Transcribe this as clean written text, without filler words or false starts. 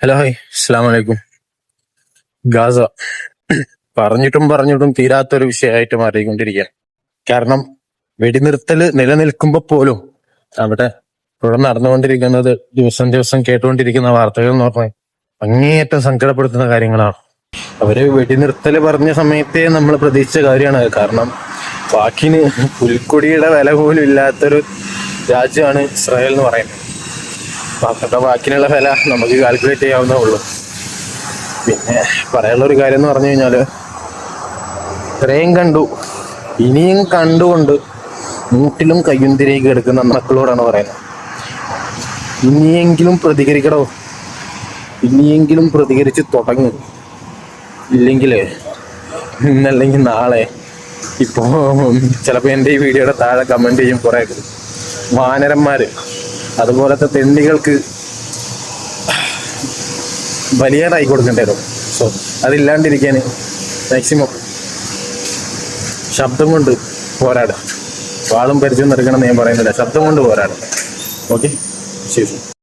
Hello hi അസ്സലാം വലൈക്കും. Gaza പറഞ്ഞിട്ടും തീരാത്തൊരു വിഷയമായിട്ട് മാറിക്കൊണ്ടിരിക്കുകയാണ്. കാരണം വെടിനിർത്തല് നിലനിൽക്കുമ്പോൾ പോലും അവിടെ ഇവിടെ നടന്നുകൊണ്ടിരിക്കുന്നത് ദിവസം ദിവസം കേട്ടുകൊണ്ടിരിക്കുന്ന വാർത്തകൾ എന്ന് പറഞ്ഞാൽ അങ്ങേയറ്റം സങ്കടപ്പെടുത്തുന്ന കാര്യങ്ങളാണ്. അവര് വെടിനിർത്തല് പറഞ്ഞ സമയത്തെ നമ്മൾ പ്രതീക്ഷിച്ച കാര്യമാണ്. കാരണം വാക്കിന് പുൽക്കൊടിയുടെ വില പോലും ഇല്ലാത്തൊരു രാജ്യമാണ് ഇസ്രായേൽ എന്ന് പറയുന്നത്. അപ്പൊ അവരുടെ വാക്കിനുള്ള വില നമുക്ക് കാൽക്കുലേറ്റ് ചെയ്യാവുന്നേ ഉള്ളൂ. പിന്നെ പറയാനുള്ള ഒരു കാര്യം എന്ന് പറഞ്ഞു കഴിഞ്ഞാല് ഇത്രയും കണ്ടു, ഇനിയും കണ്ടുകൊണ്ട് മൂട്ടിലും കയ്യുന്തിരേക്ക് എടുക്കുന്ന മക്കളോടാണ് പറയുന്നത്, ഇനിയെങ്കിലും പ്രതികരിക്കടോ, ഇനിയെങ്കിലും പ്രതികരിച്ച് തുടങ്ങും. ഇല്ലെങ്കില് ഇന്നല്ലെങ്കിൽ നാളെ ഇപ്പോ ചിലപ്പോ എൻ്റെ ഈ വീഡിയോയുടെ താഴെ കമന്റ് ചെയ്യും കുറെ വാനരന്മാര്, അതുപോലത്തെ തെണ്ടികൾക്ക് വലിയതായി കൊടുക്കേണ്ടി വരും. സോ അതില്ലാണ്ടിരിക്കാൻ മാക്സിമം ശബ്ദം കൊണ്ട് പോരാടുക. വാളും പരിചയം എടുക്കണം എന്ന് ഞാൻ പറയുന്നില്ല, ശബ്ദം കൊണ്ട് പോരാടുക. ഓക്കെ, ശരി.